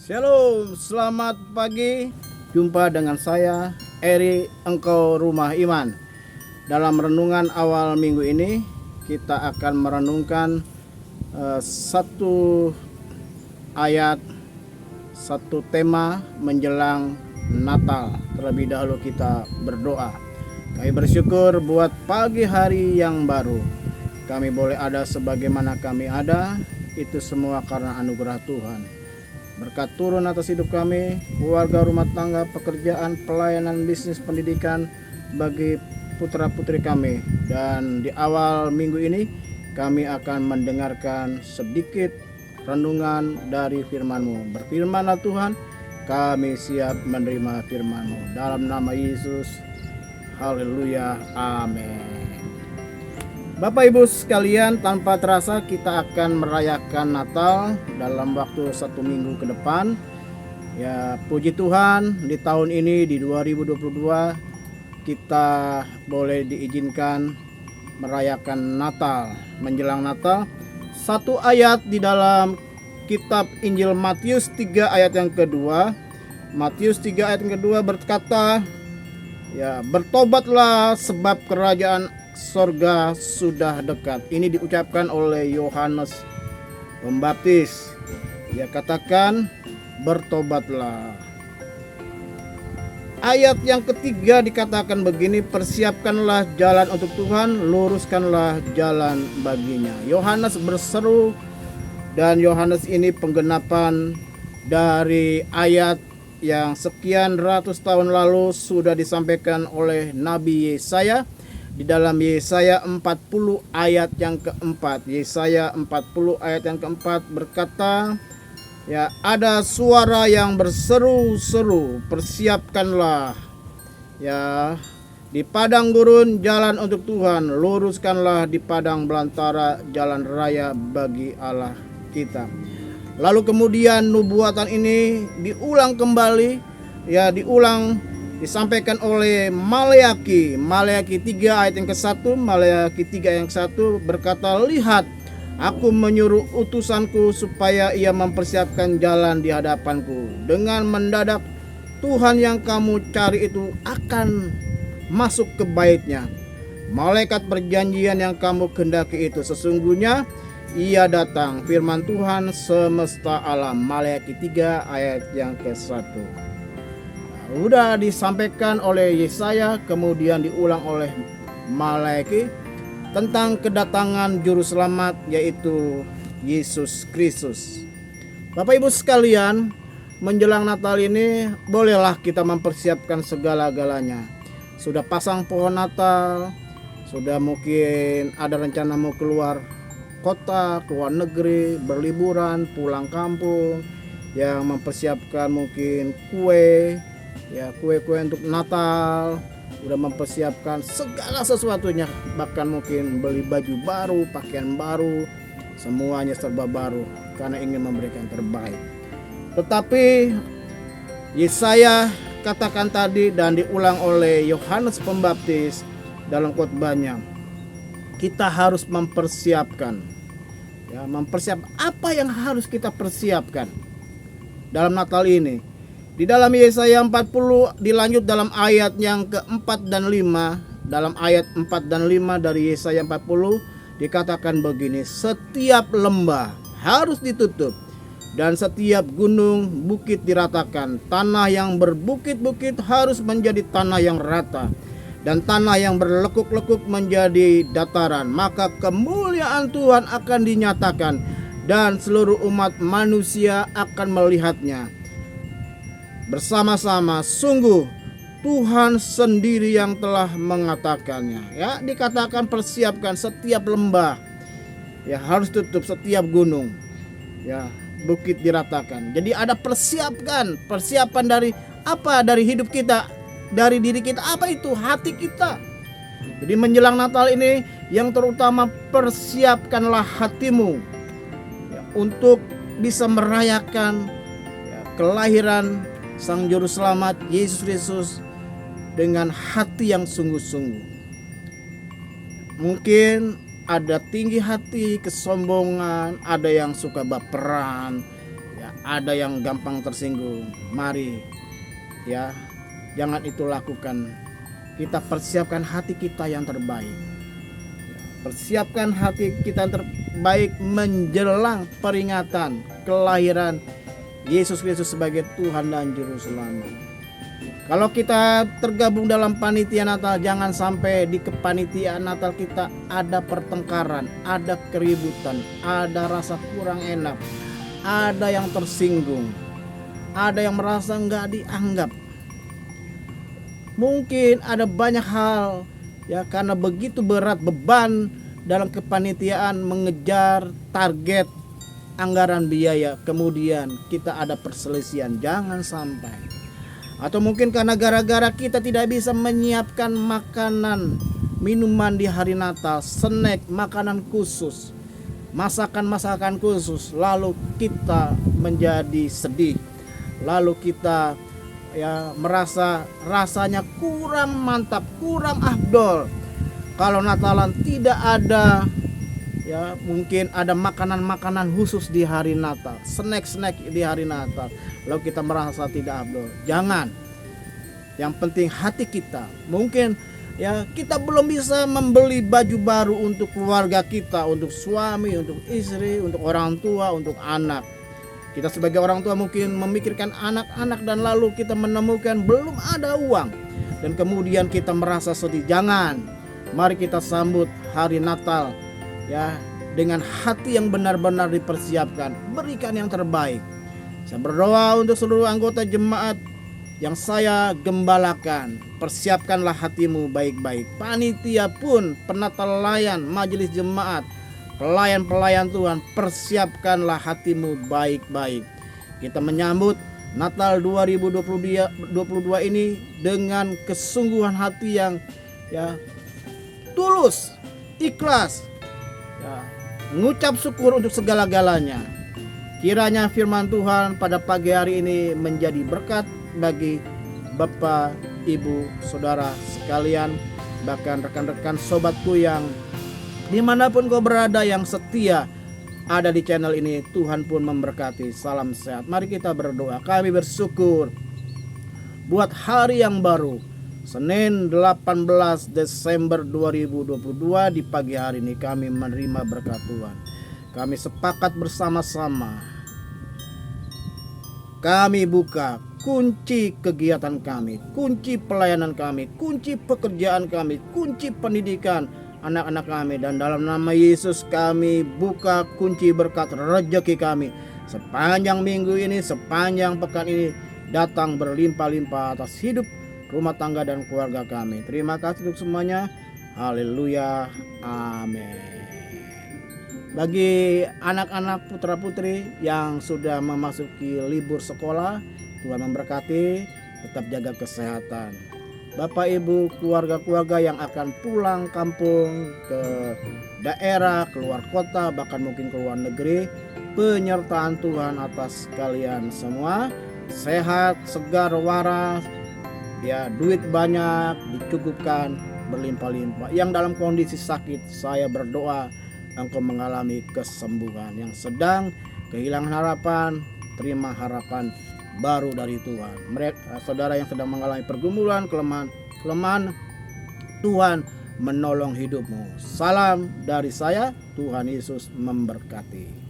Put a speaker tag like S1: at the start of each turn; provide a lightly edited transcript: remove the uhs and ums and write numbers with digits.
S1: Shalom, selamat pagi. Jumpa dengan saya, Eri, engkau rumah iman. Dalam renungan awal minggu ini, kita akan merenungkan satu ayat, satu tema menjelang Natal. Terlebih dahulu kita berdoa. Kami bersyukur buat pagi hari yang baru. Kami boleh ada sebagaimana kami ada, itu semua karena anugerah Tuhan. Berkat turun atas hidup kami, keluarga, rumah tangga, pekerjaan, pelayanan, bisnis, pendidikan bagi putra-putri kami. Dan di awal minggu ini kami akan mendengarkan sedikit renungan dari firman-Mu. Berfirman-Lah Tuhan, kami siap menerima firman-Mu. Dalam nama Yesus, haleluya, amin. Bapak Ibu sekalian, tanpa terasa kita akan merayakan Natal dalam waktu 1 minggu ke depan. Ya, puji Tuhan, di tahun ini di 2022 kita boleh diizinkan merayakan Natal, menjelang Natal. Satu ayat di dalam kitab Injil Matius 3 ayat yang kedua. Matius 3 ayat yang kedua berkata, ya, bertobatlah sebab kerajaan sorga sudah dekat. Ini diucapkan oleh Yohanes Pembaptis. Dia katakan, bertobatlah. Ayat yang ketiga dikatakan begini, persiapkanlah jalan untuk Tuhan, luruskanlah jalan baginya. Yohanes berseru, dan Yohanes ini penggenapan dari ayat yang sekian ratus tahun lalu sudah disampaikan oleh Nabi Yesaya. Di dalam Yesaya 40 ayat yang keempat, Yesaya 40 ayat yang keempat berkata, ya, ada suara yang berseru-seru, persiapkanlah, ya, di padang gurun jalan untuk Tuhan, luruskanlah di padang belantara jalan raya bagi Allah kita. Lalu kemudian nubuatan ini diulang kembali, ya, disampaikan oleh Maleaki 3 ayat yang ke-1. Maleaki 3 ayat yang ke-1 berkata, lihat, aku menyuruh utusanku supaya ia mempersiapkan jalan di hadapanku. Dengan mendadak Tuhan yang kamu cari itu akan masuk ke baitnya. Malaikat perjanjian yang kamu kehendaki itu sesungguhnya ia datang. Firman Tuhan semesta alam. Maleaki 3 ayat yang ke-1. Sudah disampaikan oleh Yesaya, kemudian diulang oleh Maleaki tentang kedatangan juru selamat, yaitu Yesus Kristus. Bapak Ibu sekalian, menjelang Natal ini bolehlah kita mempersiapkan segala-galanya. Sudah pasang pohon Natal, sudah mungkin ada rencana mau keluar kota, keluar negeri, berliburan, pulang kampung, yang mempersiapkan mungkin kue, ya, kue-kue untuk Natal, udah mempersiapkan segala sesuatunya, bahkan mungkin beli baju baru, pakaian baru, semuanya serba baru karena ingin memberikan terbaik. Tetapi Yesaya katakan tadi dan diulang oleh Yohanes Pembaptis dalam khotbahnya, kita harus mempersiapkan, ya, apa yang harus kita persiapkan dalam Natal ini. Di dalam Yesaya 40 dilanjut dalam ayat yang ke-4 dan 5. Dalam ayat 4 dan 5 dari Yesaya 40 dikatakan begini, setiap lembah harus ditutup dan setiap gunung bukit diratakan. Tanah yang berbukit-bukit harus menjadi tanah yang rata dan tanah yang berlekuk-lekuk menjadi dataran. Maka kemuliaan Tuhan akan dinyatakan dan seluruh umat manusia akan melihatnya bersama-sama. Sungguh Tuhan sendiri yang telah mengatakannya. Ya, dikatakan persiapkan setiap lembah, ya, harus tutup, setiap gunung, ya, bukit diratakan. Jadi ada persiapan dari apa? Dari hidup kita, dari diri kita. Apa itu? Hati kita. Jadi menjelang Natal ini yang terutama, persiapkanlah hatimu, ya, untuk bisa merayakan, ya, kelahiran Sang Juru Selamat Yesus Kristus dengan hati yang sungguh-sungguh. Mungkin ada tinggi hati, kesombongan, ada yang suka baperan, ya, ada yang gampang tersinggung. Mari ya, jangan itu lakukan. Kita persiapkan hati kita yang terbaik. Persiapkan hati kita yang terbaik menjelang peringatan kelahiran Yesus Kristus sebagai Tuhan dan Juru Selamat. Kalau kita tergabung dalam panitia Natal, jangan sampai di kepanitiaan Natal kita ada pertengkaran, ada keributan, ada rasa kurang enak, ada yang tersinggung, ada yang merasa nggak dianggap. Mungkin ada banyak hal ya, karena begitu berat beban dalam kepanitiaan mengejar target anggaran biaya, kemudian kita ada perselisihan. Jangan sampai. Atau mungkin karena gara-gara kita tidak bisa menyiapkan makanan minuman di hari Natal, snack, makanan khusus, masakan khusus, lalu kita menjadi sedih, lalu kita ya merasa rasanya kurang mantap, kurang afdol kalau Natalan tidak ada ya, mungkin ada makanan-makanan khusus di hari Natal, snack di hari Natal, lalu kita merasa tidak afdol. Jangan. Yang penting hati kita. Mungkin ya kita belum bisa membeli baju baru untuk keluarga kita, untuk suami, untuk istri, untuk orang tua, untuk anak. Kita sebagai orang tua mungkin memikirkan anak-anak dan lalu kita menemukan belum ada uang dan kemudian kita merasa sedih. Jangan. Mari kita sambut hari Natal ya dengan hati yang benar-benar dipersiapkan. Berikan yang terbaik. Saya berdoa untuk seluruh anggota jemaat yang saya gembalakan. Persiapkanlah hatimu baik-baik. Panitia pun, penata layan, majelis jemaat, pelayan-pelayan Tuhan, persiapkanlah hatimu baik-baik. Kita menyambut Natal 2022 ini dengan kesungguhan hati yang ya tulus, ikhlas, ya, mengucap syukur untuk segala-galanya. Kiranya firman Tuhan pada pagi hari ini menjadi berkat bagi Bapak, Ibu, Saudara sekalian, bahkan rekan-rekan sobatku yang dimanapun kau berada yang setia ada di channel ini. Tuhan pun memberkati. Salam sehat. Mari kita berdoa. Kami bersyukur buat hari yang baru, Senin 18 Desember 2022. Di pagi hari ini kami menerima berkat Tuhan. Kami sepakat bersama-sama, kami buka kunci kegiatan kami, kunci pelayanan kami, kunci pekerjaan kami, kunci pendidikan anak-anak kami, dan dalam nama Yesus kami buka kunci berkat rezeki kami sepanjang minggu ini, sepanjang pekan ini, datang berlimpah-limpah atas hidup, rumah tangga dan keluarga kami. Terima kasih untuk semuanya. Haleluya, amin. Bagi anak-anak putra-putri yang sudah memasuki libur sekolah, Tuhan memberkati, tetap jaga kesehatan. Bapak Ibu, keluarga-keluarga yang akan pulang kampung ke daerah, keluar kota, bahkan mungkin ke luar negeri, penyertaan Tuhan atas kalian semua. Sehat, segar, waras, ya duit banyak, dicukupkan, berlimpah-limpah. Yang dalam kondisi sakit, saya berdoa engkau mengalami kesembuhan. Yang sedang kehilangan harapan, terima harapan baru dari Tuhan. Mereka, saudara yang sedang mengalami pergumulan, kelemahan, Tuhan menolong hidupmu. Salam dari saya, Tuhan Yesus memberkati.